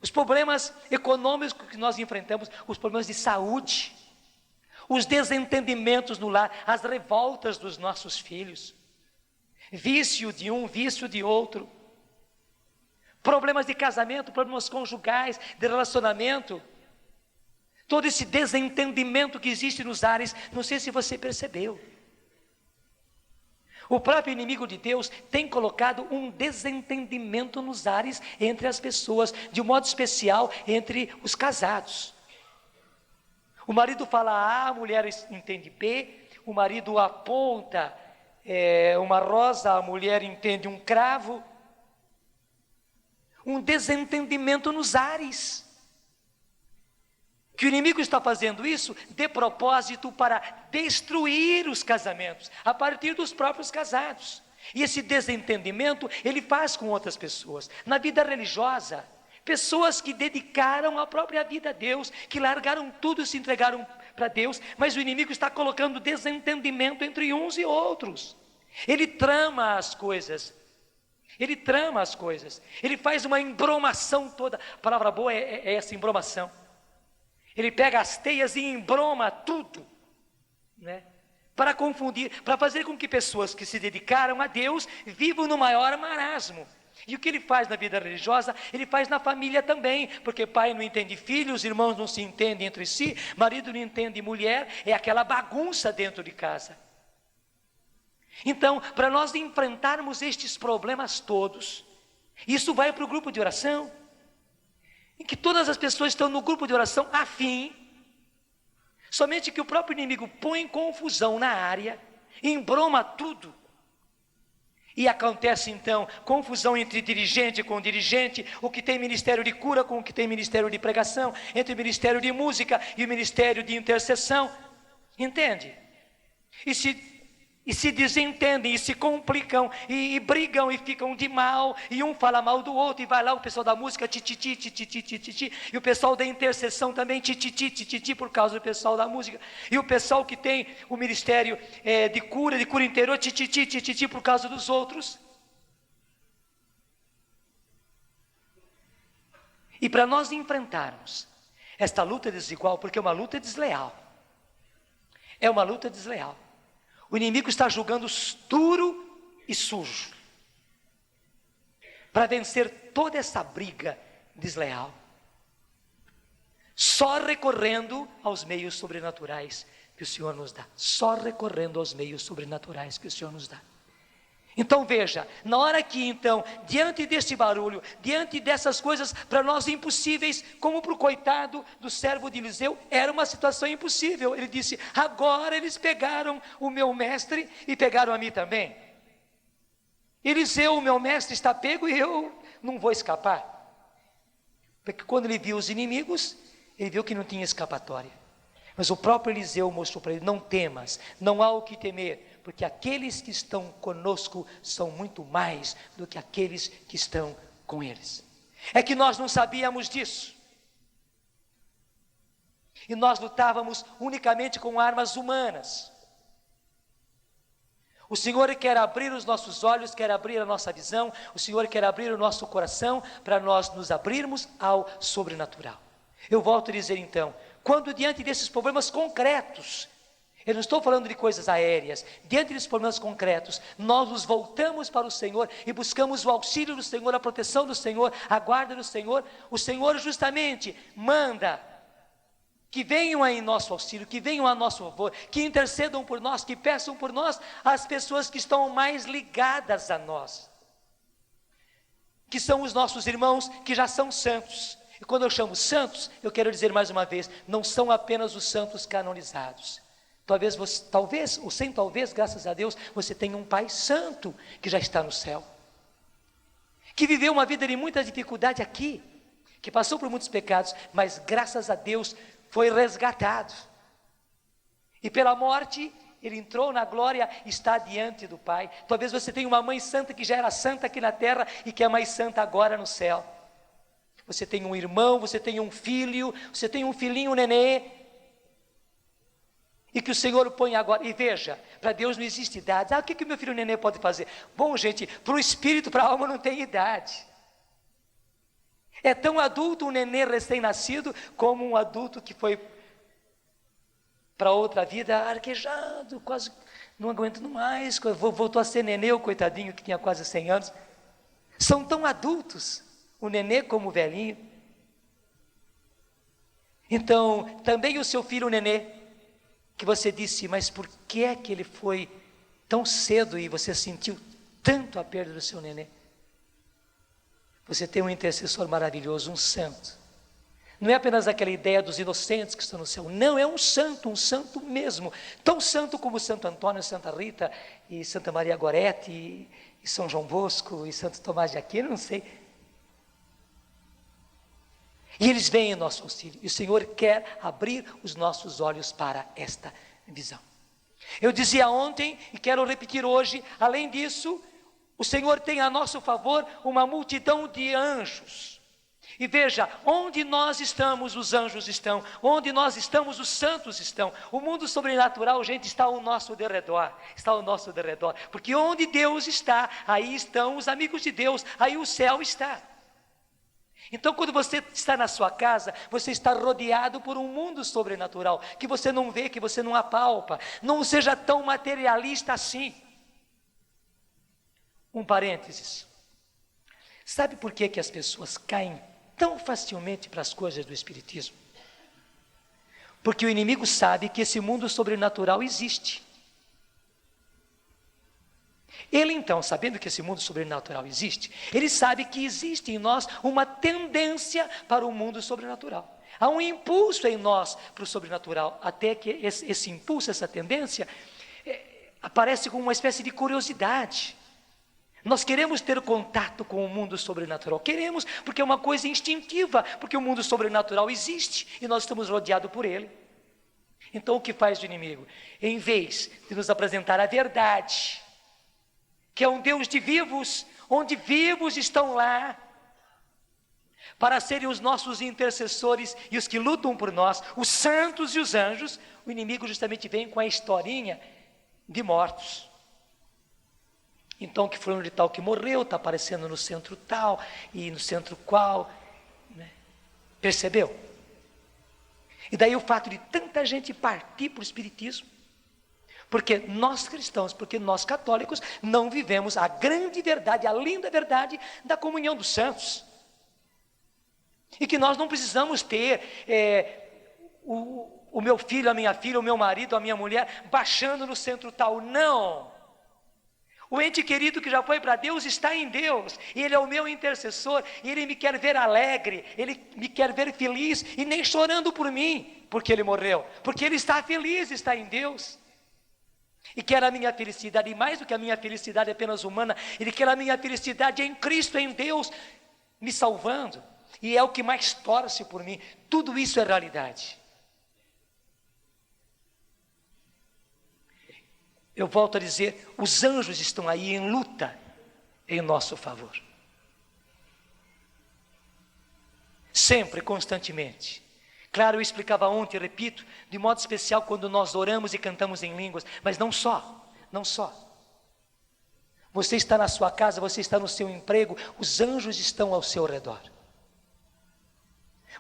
os problemas econômicos que nós enfrentamos, os problemas de saúde, os desentendimentos no lar, as revoltas dos nossos filhos, vício de um, vício de outro, problemas de casamento, problemas conjugais, de relacionamento, todo esse desentendimento que existe nos ares. Não sei se você percebeu. O próprio inimigo de Deus tem colocado um desentendimento nos ares entre as pessoas, de um modo especial entre os casados. O marido fala A, a mulher entende B, o marido aponta uma rosa, a mulher entende um cravo. Um desentendimento nos ares. Que o inimigo está fazendo isso de propósito para destruir os casamentos, a partir dos próprios casados. E esse desentendimento ele faz com outras pessoas. Na vida religiosa, pessoas que dedicaram a própria vida a Deus, que largaram tudo e se entregaram para Deus, mas o inimigo está colocando desentendimento entre uns e outros. Ele trama as coisas. Ele trama as coisas. Ele faz uma embromação toda. A palavra boa é essa embromação. Ele pega as teias e embroma tudo, né? Para confundir, para fazer com que pessoas que se dedicaram a Deus vivam no maior marasmo. E o que ele faz na vida religiosa, ele faz na família também, porque pai não entende filho, os irmãos não se entendem entre si, marido não entende mulher, é aquela bagunça dentro de casa. Então, para nós enfrentarmos estes problemas todos, isso vai para o grupo de oração, em que todas as pessoas estão no grupo de oração afim, somente que o próprio inimigo põe confusão na área, embroma tudo, e acontece então confusão entre dirigente com dirigente, o que tem ministério de cura com o que tem ministério de pregação, entre o ministério de música e o ministério de intercessão, entende? E se desentendem, e se complicam, e brigam, e ficam de mal, e um fala mal do outro, e vai lá o pessoal da música, ti, e o pessoal da intercessão também, ti, por causa do pessoal da música, e o pessoal que tem o ministério de cura interior, ti, por causa dos outros. E para nós enfrentarmos esta luta desigual, porque é uma luta desleal, o inimigo está julgando duro e sujo, para vencer toda essa briga desleal, só recorrendo aos meios sobrenaturais que o Senhor nos dá, Então veja, na hora que então, diante desse barulho, diante dessas coisas para nós impossíveis, como para o coitado do servo de Eliseu, era uma situação impossível. Ele disse, agora eles pegaram o meu mestre e pegaram a mim também. Eliseu, o meu mestre, está pego e eu não vou escapar. Porque quando ele viu os inimigos, ele viu que não tinha escapatória. Mas o próprio Eliseu mostrou para ele, não temas, não há o que temer, porque aqueles que estão conosco são muito mais do que aqueles que estão com eles. É que nós não sabíamos disso. E nós lutávamos unicamente com armas humanas. O Senhor quer abrir os nossos olhos, quer abrir a nossa visão, o Senhor quer abrir o nosso coração, para nós nos abrirmos ao sobrenatural. Eu volto a dizer então, quando diante desses problemas concretos, eu não estou falando de coisas aéreas, diante desses problemas concretos, nós nos voltamos para o Senhor e buscamos o auxílio do Senhor, a proteção do Senhor, a guarda do Senhor. O Senhor justamente manda que venham em nosso auxílio, que venham a nosso favor, que intercedam por nós, que peçam por nós as pessoas que estão mais ligadas a nós, que são os nossos irmãos que já são santos. E quando eu chamo santos, eu quero dizer mais uma vez, não são apenas os santos canonizados. Talvez, graças a Deus, você tenha um Pai Santo que já está no céu, que viveu uma vida de muita dificuldade aqui, que passou por muitos pecados, mas graças a Deus foi resgatado. E pela morte, ele entrou na glória e está diante do Pai. Talvez você tenha uma mãe santa que já era santa aqui na terra e que é mais santa agora no céu. Você tem um irmão, você tem um filho, você tem um filhinho, um nenê, e que o Senhor põe agora, e veja, para Deus não existe idade. O que meu filho nenê pode fazer? Bom, gente, para o espírito, para a alma não tem idade. É tão adulto um nenê recém-nascido, como um adulto que foi para outra vida arquejado, quase não aguentando mais, voltou a ser nenê, o coitadinho que tinha quase 100 anos. São tão adultos, o nenê como o velhinho. Então, também o seu filho, o nenê, que você disse, mas por que é que ele foi tão cedo e você sentiu tanto a perda do seu nenê. Você tem um intercessor maravilhoso, um santo. Não é apenas aquela ideia dos inocentes que estão no céu. Não, é um santo mesmo. Tão santo como Santo Antônio, Santa Rita e Santa Maria Gorete e São João Bosco e Santo Tomás de Aquino, não sei. E eles vêm em nosso auxílio. E o Senhor quer abrir os nossos olhos para esta visão. Eu dizia ontem e quero repetir hoje, além disso, o Senhor tem a nosso favor uma multidão de anjos. E veja, onde nós estamos, os anjos estão. Onde nós estamos, os santos estão. O mundo sobrenatural, gente, está ao nosso derredor. Está ao nosso derredor. Porque onde Deus está, aí estão os amigos de Deus. Aí o céu está. Então, quando você está na sua casa, você está rodeado por um mundo sobrenatural. Que você não vê, que você não apalpa. Não seja tão materialista assim. Um parênteses. Sabe por que as pessoas caem tão facilmente para as coisas do espiritismo? Porque o inimigo sabe que esse mundo sobrenatural existe. Ele então, sabendo que esse mundo sobrenatural existe, ele sabe que existe em nós uma tendência para o mundo sobrenatural. Há um impulso em nós para o sobrenatural, até que esse impulso, essa tendência, aparece como uma espécie de curiosidade. Nós queremos ter contato com o mundo sobrenatural. Queremos, porque é uma coisa instintiva, porque o mundo sobrenatural existe e nós estamos rodeados por ele. Então o que faz o inimigo? Em vez de nos apresentar a verdade, que é um Deus de vivos, onde vivos estão lá, para serem os nossos intercessores e os que lutam por nós, os santos e os anjos, o inimigo justamente vem com a historinha de mortos. Então que fulano de tal que morreu, está aparecendo no centro tal, e no centro qual, né? Percebeu? E daí o fato de tanta gente partir para o espiritismo, porque nós cristãos, porque nós católicos, não vivemos a grande verdade, a linda verdade da comunhão dos santos. E que nós não precisamos ter o meu filho, a minha filha, o meu marido, a minha mulher, baixando no centro tal, não. O ente querido que já foi para Deus está em Deus, e Ele é o meu intercessor, e Ele me quer ver alegre, Ele me quer ver feliz, e nem chorando por mim, porque Ele morreu, porque Ele está feliz, está em Deus, e quer a minha felicidade, e mais do que a minha felicidade apenas humana, Ele quer a minha felicidade em Cristo, em Deus, me salvando, e é o que mais torce por mim. Tudo isso é realidade. Eu volto a dizer, os anjos estão aí em luta em nosso favor. Sempre, constantemente. Claro, eu explicava ontem, repito, de modo especial quando nós oramos e cantamos em línguas, mas não só. Você está na sua casa, você está no seu emprego, os anjos estão ao seu redor.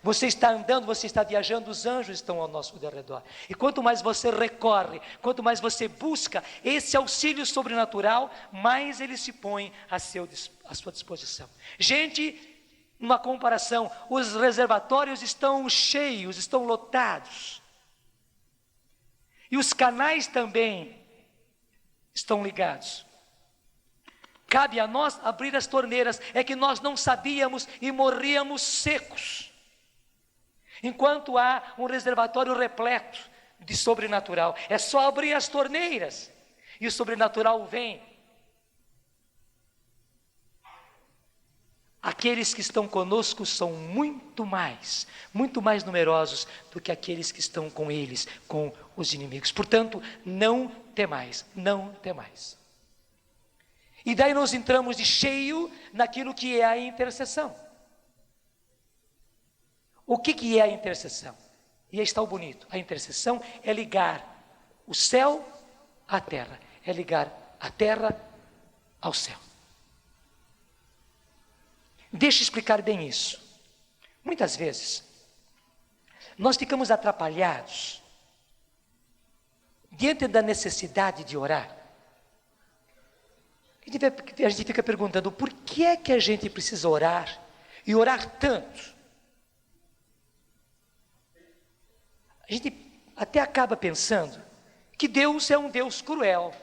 Você está andando, você está viajando, os anjos estão ao nosso redor. E quanto mais você recorre, quanto mais você busca esse auxílio sobrenatural, mais ele se põe à sua disposição. Gente, uma comparação, os reservatórios estão cheios, estão lotados. E os canais também estão ligados. Cabe a nós abrir as torneiras, é que nós não sabíamos e morríamos secos. Enquanto há um reservatório repleto de sobrenatural, é só abrir as torneiras e o sobrenatural vem. Aqueles que estão conosco são muito mais numerosos do que aqueles que estão com eles, com os inimigos. Portanto, não temais. E daí nós entramos de cheio naquilo que é a intercessão. O que é a intercessão? E aí está o bonito. A intercessão é ligar o céu à terra. É ligar a terra ao céu. Deixa eu explicar bem isso. Muitas vezes, nós ficamos atrapalhados diante da necessidade de orar. A gente fica perguntando, por que é que a gente precisa orar? E orar tanto? A gente até acaba pensando que Deus é um Deus cruel.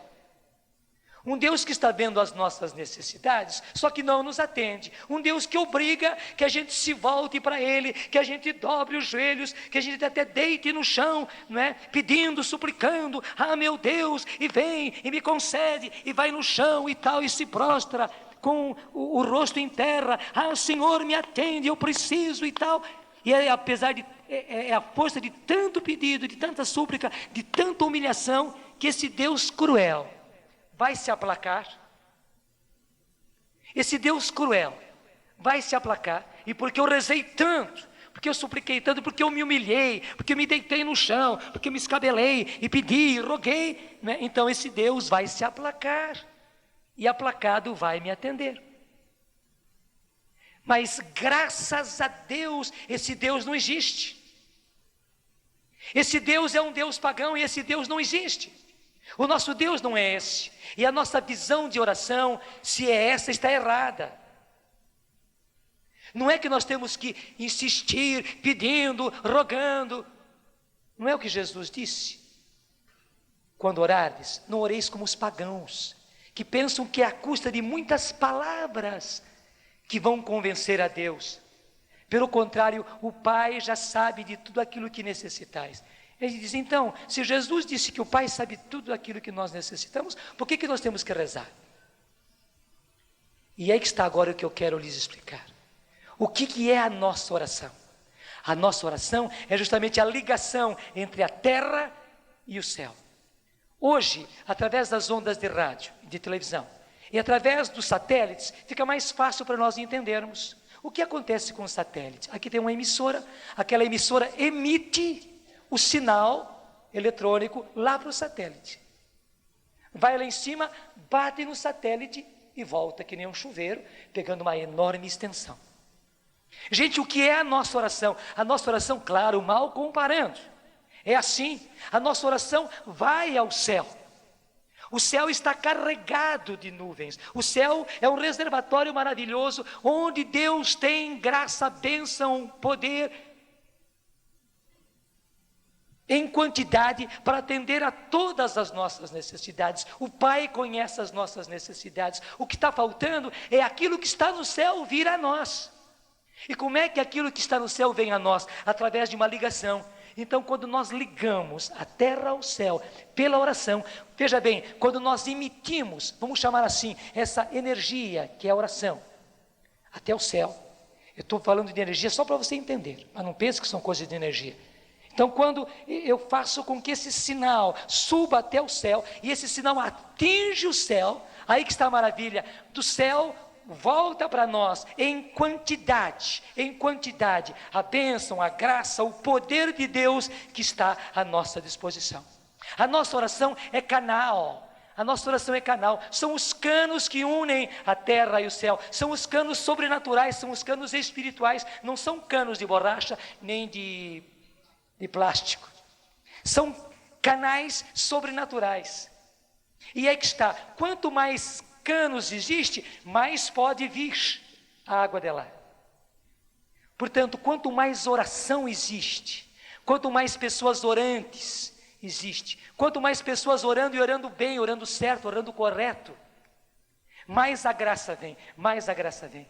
Um Deus que está vendo as nossas necessidades, só que não nos atende. Um Deus que obriga que a gente se volte para Ele, que a gente dobre os joelhos, que a gente até deite no chão, não é? Pedindo, suplicando, ah meu Deus, e vem, e me concede, e vai no chão e tal, e se prostra com o rosto em terra, ah Senhor me atende, eu preciso e tal. E apesar de, é a força de tanto pedido, de tanta súplica, de tanta humilhação, que esse Deus cruel vai se aplacar. Esse Deus cruel vai se aplacar. E porque eu rezei tanto, porque eu supliquei tanto, porque eu me humilhei, porque eu me deitei no chão, porque eu me escabelei e pedi, e roguei, né? Então esse Deus vai se aplacar. E aplacado vai me atender. Mas graças a Deus, esse Deus não existe. Esse Deus é um Deus pagão e esse Deus não existe. O nosso Deus não é esse. E a nossa visão de oração, se é essa, está errada. Não é que nós temos que insistir, pedindo, rogando. Não é o que Jesus disse? Quando orardes, não oreis como os pagãos, que pensam que é à custa de muitas palavras que vão convencer a Deus. Pelo contrário, o Pai já sabe de tudo aquilo que necessitais. Ele diz, então, se Jesus disse que o Pai sabe tudo aquilo que nós necessitamos, por que nós temos que rezar? E aí que está agora o que eu quero lhes explicar. O que é a nossa oração? A nossa oração é justamente a ligação entre a terra e o céu. Hoje, através das ondas de rádio e de televisão, e através dos satélites, fica mais fácil para nós entendermos. O que acontece com os satélites? Aqui tem uma emissora, aquela emissora emite o sinal eletrônico lá para o satélite. Vai lá em cima, bate no satélite e volta que nem um chuveiro, pegando uma enorme extensão. Gente, o que é a nossa oração? A nossa oração, claro, mal comparando. É assim, a nossa oração vai ao céu. O céu está carregado de nuvens. O céu é um reservatório maravilhoso, onde Deus tem graça, bênção, poder, em quantidade, para atender a todas as nossas necessidades. O Pai conhece as nossas necessidades. O que está faltando é aquilo que está no céu vir a nós. E como é que aquilo que está no céu vem a nós? Através de uma ligação. Então, quando nós ligamos a terra ao céu pela oração, veja bem, quando nós emitimos, vamos chamar assim, essa energia que é a oração, até o céu. Eu estou falando de energia só para você entender, mas não pense que são coisas de energia. Então, quando eu faço com que esse sinal suba até o céu, e esse sinal atinge o céu, aí que está a maravilha, do céu volta para nós em quantidade, a bênção, a graça, o poder de Deus que está à nossa disposição. A nossa oração é canal. A nossa oração é canal, são os canos que unem a terra e o céu, são os canos sobrenaturais, são os canos espirituais, não são canos de borracha, nem de plástico, são canais sobrenaturais. E aí que está, quanto mais canos existe, mais pode vir a água de lá. Portanto, quanto mais oração existe, quanto mais pessoas orantes existe, quanto mais pessoas orando e orando bem, orando certo, orando correto, mais a graça vem, mais a graça vem.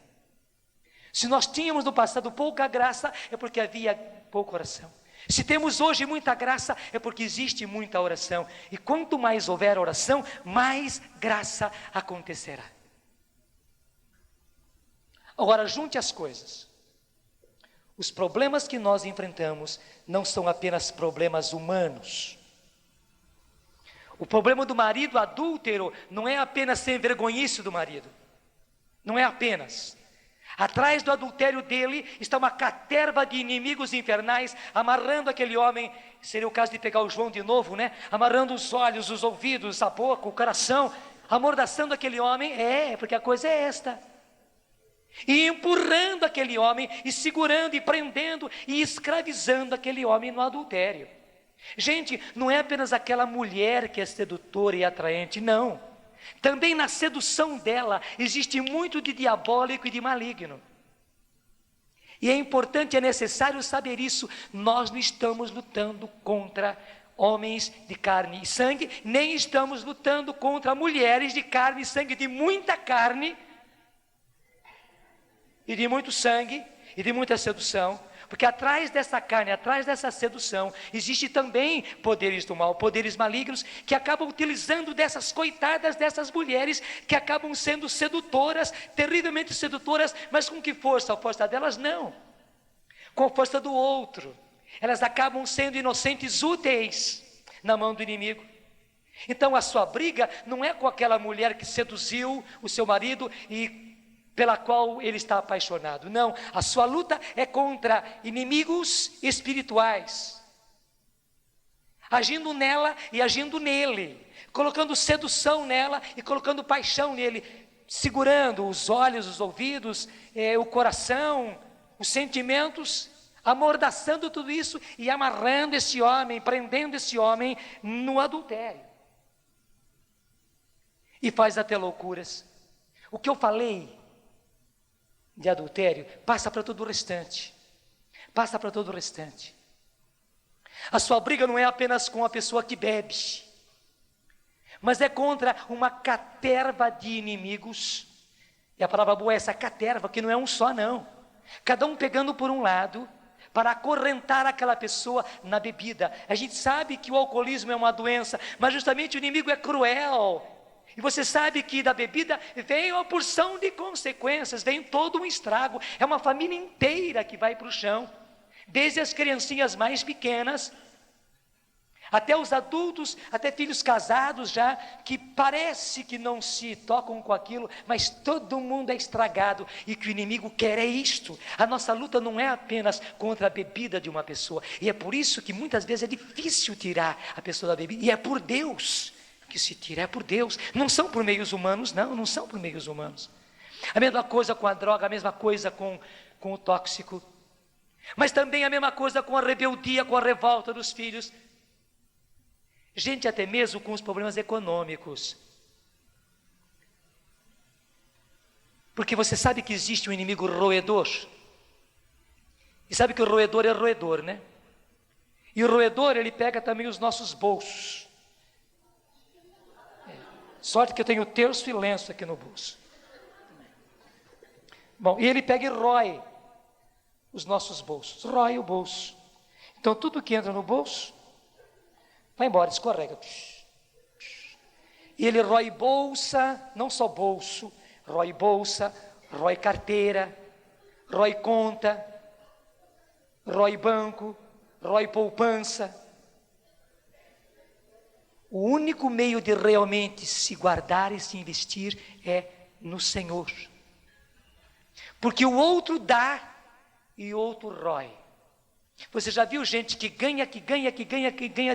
Se nós tínhamos no passado pouca graça, é porque havia pouca oração. Se temos hoje muita graça, é porque existe muita oração. E quanto mais houver oração, mais graça acontecerá. Agora, junte as coisas. Os problemas que nós enfrentamos não são apenas problemas humanos. O problema do marido adúltero não é apenas sem vergonhice do marido. Não é apenas. Atrás do adultério dele está uma caterva de inimigos infernais, amarrando aquele homem, seria o caso de pegar o João de novo, né? Amarrando os olhos, os ouvidos, a boca, o coração, amordaçando aquele homem, porque a coisa é esta. E empurrando aquele homem, e segurando, e prendendo, e escravizando aquele homem no adultério. Gente, não é apenas aquela mulher que é sedutora e atraente, não. Também na sedução dela existe muito de diabólico e de maligno. E é importante, é necessário saber isso. Nós não estamos lutando contra homens de carne e sangue, nem estamos lutando contra mulheres de carne e sangue, de muita carne, e de muito sangue, e de muita sedução, porque atrás dessa carne, atrás dessa sedução, existe também poderes do mal, poderes malignos, que acabam utilizando dessas coitadas, dessas mulheres, que acabam sendo sedutoras, terrivelmente sedutoras, mas com que força? A força delas não, com a força do outro. Elas acabam sendo inocentes úteis na mão do inimigo. Então a sua briga não é com aquela mulher que seduziu o seu marido e pela qual ele está apaixonado. Não, a sua luta é contra inimigos espirituais, agindo nela e agindo nele, colocando sedução nela e colocando paixão nele, segurando os olhos, os ouvidos, o coração, os sentimentos, amordaçando tudo isso e amarrando esse homem, prendendo esse homem no adultério. E faz até loucuras. O que eu falei de adultério passa para todo o restante. Passa para todo o restante. A sua briga não é apenas com a pessoa que bebe, mas é contra uma caterva de inimigos. E a palavra boa é essa caterva, que não é um só não. Cada um pegando por um lado, para acorrentar aquela pessoa na bebida. A gente sabe que o alcoolismo é uma doença, mas justamente o inimigo é cruel. E você sabe que da bebida vem uma porção de consequências, vem todo um estrago. É uma família inteira que vai para o chão, desde as criancinhas mais pequenas, até os adultos, até filhos casados já, que parece que não se tocam com aquilo, mas todo mundo é estragado, e que o inimigo quer é isto. A nossa luta não é apenas contra a bebida de uma pessoa, e é por isso que muitas vezes é difícil tirar a pessoa da bebida, e é por Deus que se tira, é por Deus, não são por meios humanos, não são por meios humanos. A mesma coisa com a droga, a mesma coisa com o tóxico, mas também a mesma coisa com a rebeldia, com a revolta dos filhos. Gente, até mesmo com os problemas econômicos. Porque você sabe que existe um inimigo roedor. E sabe que o roedor é roedor, né? E o roedor, ele pega também os nossos bolsos. Sorte que eu tenho terço e lenço aqui no bolso. Bom, e ele pega e rói os nossos bolsos. Rói o bolso. Então tudo que entra no bolso vai embora, escorrega. E ele rói bolsa, não só bolso, rói bolsa, rói carteira, rói conta, rói banco, rói poupança. O único meio de realmente se guardar e se investir é no Senhor. Porque o outro dá e o outro rói. Você já viu gente que ganha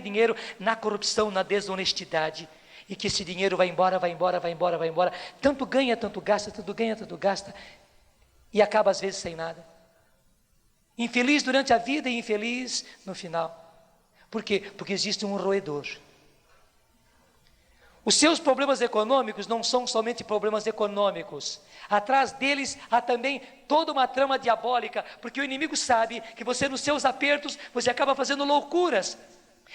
dinheiro na corrupção, na desonestidade, e que esse dinheiro vai embora, tanto ganha, tanto gasta, e acaba às vezes sem nada. Infeliz durante a vida e infeliz no final. Por quê? Porque existe um roedor. Os seus problemas econômicos não são somente problemas econômicos. Atrás deles há também toda uma trama diabólica, porque o inimigo sabe que você nos seus apertos, você acaba fazendo loucuras.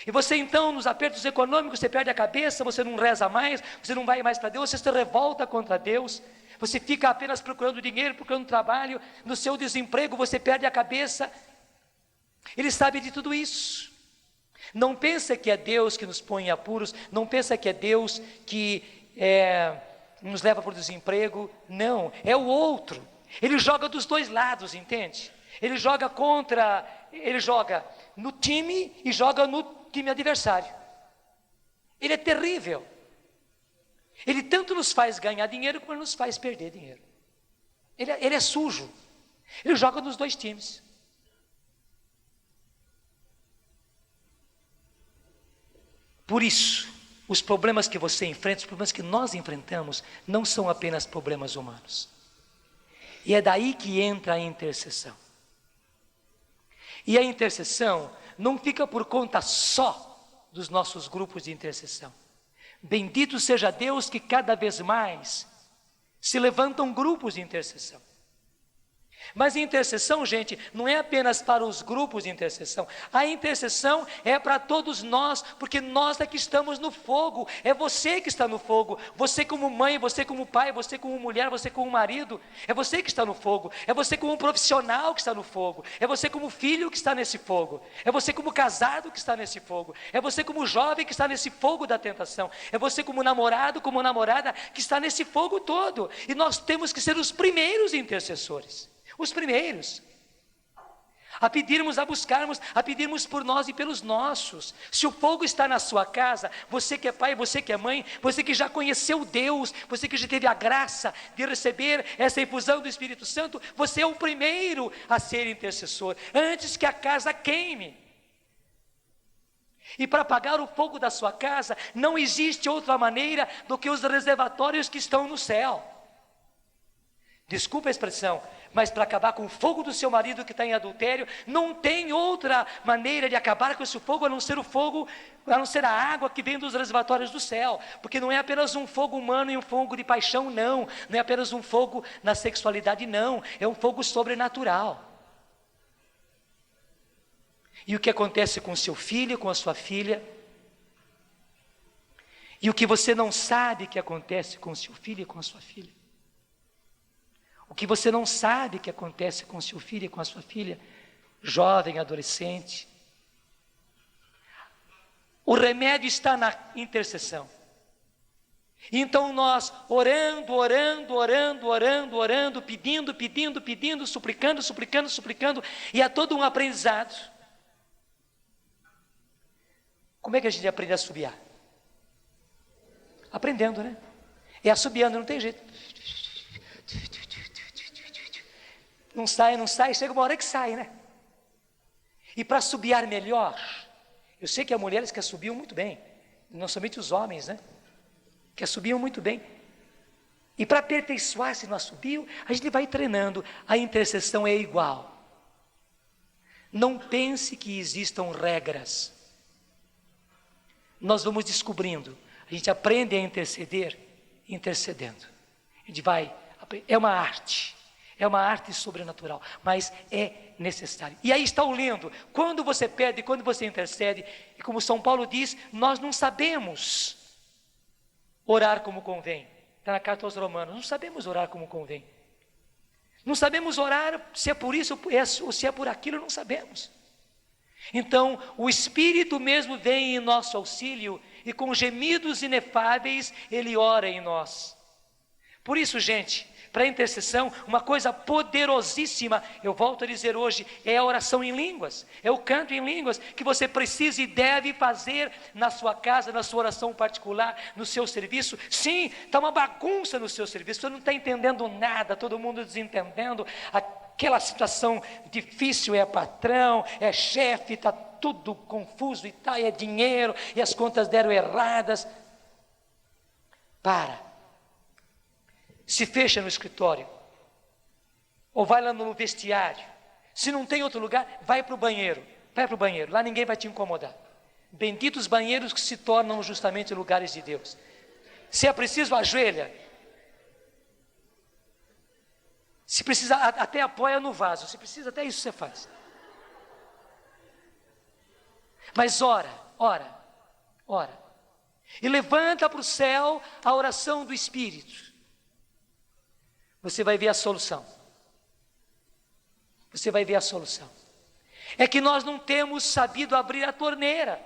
E você então, nos apertos econômicos, você perde a cabeça, você não reza mais, você não vai mais para Deus, você se revolta contra Deus. Você fica apenas procurando dinheiro, procurando trabalho. No seu desemprego você perde a cabeça. Ele sabe de tudo isso. Não pensa que é Deus que nos põe em apuros, não pensa que é Deus que nos leva para o desemprego, não, é o outro. Ele joga dos dois lados, entende? Ele joga no time e joga no time adversário. Ele é terrível. Ele tanto nos faz ganhar dinheiro como nos faz perder dinheiro. Ele é sujo. Ele joga nos dois times. Por isso, os problemas que você enfrenta, os problemas que nós enfrentamos, não são apenas problemas humanos. E é daí que entra a intercessão. E a intercessão não fica por conta só dos nossos grupos de intercessão. Bendito seja Deus que cada vez mais se levantam grupos de intercessão. Mas a intercessão, gente, não é apenas para os grupos de intercessão. A intercessão é para todos nós, porque nós é que estamos no fogo. É você que está no fogo. Você como mãe, você como pai, você como mulher, você como marido. É você que está no fogo. É você como profissional que está no fogo. É você como filho que está nesse fogo. É você como casado que está nesse fogo. É você como jovem que está nesse fogo da tentação. É você como namorado, como namorada que está nesse fogo todo. E nós temos que ser os primeiros intercessores. Os primeiros, a pedirmos, a buscarmos, a pedirmos por nós e pelos nossos. Se o fogo está na sua casa, você que é pai, você que é mãe, você que já conheceu Deus, você que já teve a graça de receber essa infusão do Espírito Santo, você é o primeiro a ser intercessor, antes que a casa queime. E para apagar o fogo da sua casa, não existe outra maneira do que os reservatórios que estão no céu. Desculpa a expressão, mas para acabar com o fogo do seu marido que está em adultério, não tem outra maneira de acabar com esse fogo, a não ser o fogo, a não ser a água que vem dos reservatórios do céu, porque não é apenas um fogo humano e um fogo de paixão, não é apenas um fogo na sexualidade, não, é um fogo sobrenatural. E o que acontece com o seu filho, com a sua filha, e o que você não sabe que acontece com o seu filho e com a sua filha, o que você não sabe que acontece com o seu filho e com a sua filha, jovem, adolescente. O remédio está na intercessão. Então nós orando, pedindo, suplicando, e há todo um aprendizado. Como é que a gente aprende a assobiar? Aprendendo, né? É assobiando, não tem jeito. Não sai, chega uma hora que sai, né? E para assobiar melhor, eu sei que há mulheres que assobiam muito bem, não somente os homens, né? Que assobiam muito bem. E para aperfeiçoar-se no assobio, a gente vai treinando. A intercessão é igual. Não pense que existam regras. Nós vamos descobrindo. A gente aprende a interceder, intercedendo. A gente vai, é uma arte. É uma arte sobrenatural, mas é necessário. E aí está o lindo, quando você pede, quando você intercede, e como São Paulo diz, nós não sabemos orar como convém. Está na carta aos Romanos, não sabemos orar como convém. Não sabemos orar, se é por isso ou se é por aquilo, não sabemos. Então, o Espírito mesmo vem em nosso auxílio, e com gemidos inefáveis, Ele ora em nós. Por isso, gente, para a intercessão, uma coisa poderosíssima, eu volto a dizer hoje, é a oração em línguas, é o canto em línguas, que você precisa e deve fazer na sua casa, na sua oração particular, no seu serviço. Sim, está uma bagunça no seu serviço, você não está entendendo nada, todo mundo desentendendo, aquela situação difícil, é patrão, é chefe, está tudo confuso e tal, é dinheiro, e as contas deram erradas. Se fecha no escritório, ou vai lá no vestiário. Se não tem outro lugar, vai para o banheiro, lá ninguém vai te incomodar. Benditos banheiros que se tornam justamente lugares de Deus. Se é preciso, ajoelha. Se precisa, até apoia no vaso, se precisa, até isso você faz. Mas ora, e levanta para o céu a oração do Espírito. Você vai ver a solução. Você vai ver a solução. É que nós não temos sabido abrir a torneira.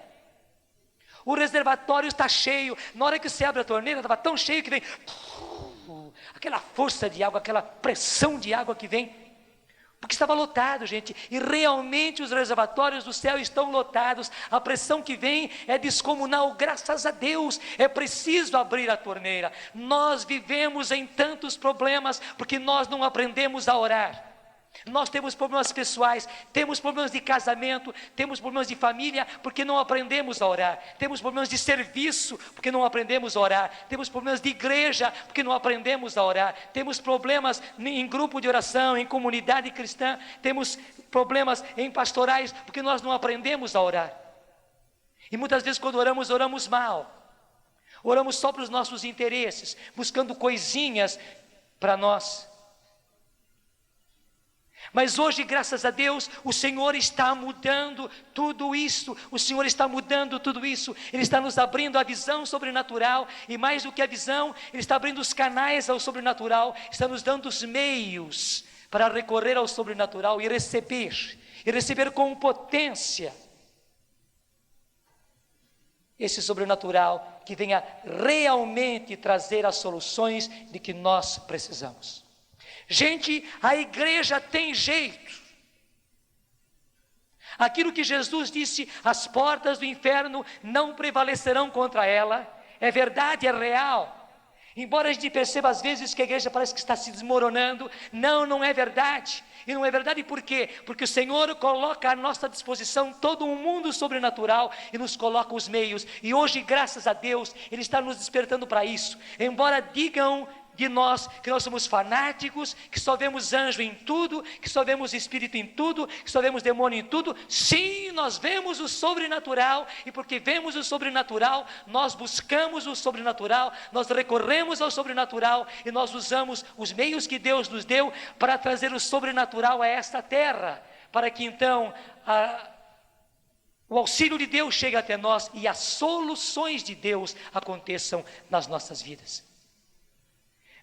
O reservatório está cheio. Na hora que você abre a torneira, estava tão cheio que vem aquela força de água, aquela pressão de água que vem. Porque estava lotado, gente. E realmente os reservatórios do céu estão lotados. A pressão que vem é descomunal, graças a Deus. É preciso abrir a torneira. Nós vivemos em tantos problemas porque nós não aprendemos a orar. Nós temos problemas pessoais, temos problemas de casamento, temos problemas de família, porque não aprendemos a orar. Temos problemas de serviço, porque não aprendemos a orar. Temos problemas de igreja, porque não aprendemos a orar. Temos problemas em grupo de oração, em comunidade cristã. Temos problemas em pastorais, porque nós não aprendemos a orar. E muitas vezes quando oramos, oramos mal. Oramos só para os nossos interesses, buscando coisinhas para nós. Mas hoje, graças a Deus, o Senhor está mudando tudo isso. O Senhor está mudando tudo isso. Ele está nos abrindo a visão sobrenatural. E mais do que a visão, Ele está abrindo os canais ao sobrenatural. Está nos dando os meios para recorrer ao sobrenatural e receber com potência esse sobrenatural que venha realmente trazer as soluções de que nós precisamos. Gente, a igreja tem jeito. Aquilo que Jesus disse, as portas do inferno não prevalecerão contra ela, é verdade, é real. Embora a gente perceba às vezes que a igreja parece que está se desmoronando, não é verdade. E não é verdade por quê? Porque o Senhor coloca à nossa disposição todo um mundo sobrenatural e nos coloca os meios. E hoje, graças a Deus, Ele está nos despertando para isso. Embora digam de nós que nós somos fanáticos, que só vemos anjo em tudo, que só vemos espírito em tudo, que só vemos demônio em tudo. Sim, nós vemos o sobrenatural, e porque vemos o sobrenatural, nós buscamos o sobrenatural, nós recorremos ao sobrenatural, e nós usamos os meios que Deus nos deu para trazer o sobrenatural a esta terra, para que então o auxílio de Deus chegue até nós e as soluções de Deus aconteçam nas nossas vidas.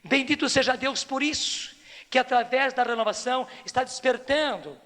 Bendito seja Deus por isso, que através da renovação está despertando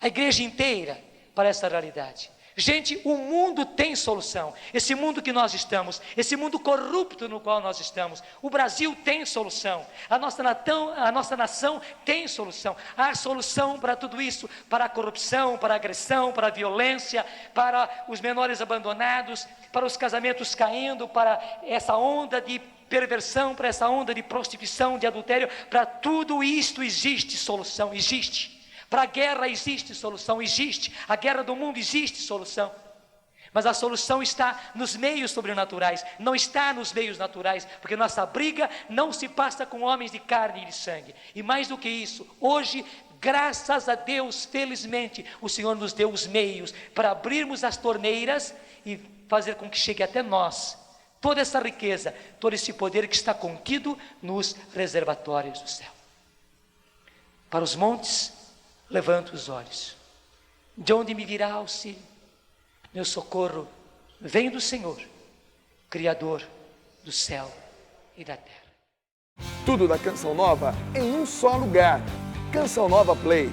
a igreja inteira para essa realidade. Gente, o mundo tem solução. Esse mundo que nós estamos, esse mundo corrupto no qual nós estamos, o Brasil tem solução, a nossa nação tem solução. Há solução para tudo isso, para a corrupção, para a agressão, para a violência, para os menores abandonados, para os casamentos caindo, para essa onda de perversão, para essa onda de prostituição, de adultério. Para tudo isto existe solução, existe. Para a guerra existe solução, existe. A guerra do mundo existe solução. Mas a solução está nos meios sobrenaturais, não está nos meios naturais, porque nossa briga não se passa com homens de carne e de sangue. E mais do que isso, hoje, graças a Deus, felizmente, o Senhor nos deu os meios para abrirmos as torneiras e fazer com que chegue até nós toda essa riqueza, todo esse poder que está contido nos reservatórios do céu. Para os montes, levanto os olhos. De onde me virá auxílio? Meu socorro vem do Senhor, Criador do céu e da terra. Tudo da Canção Nova em um só lugar. Canção Nova Play.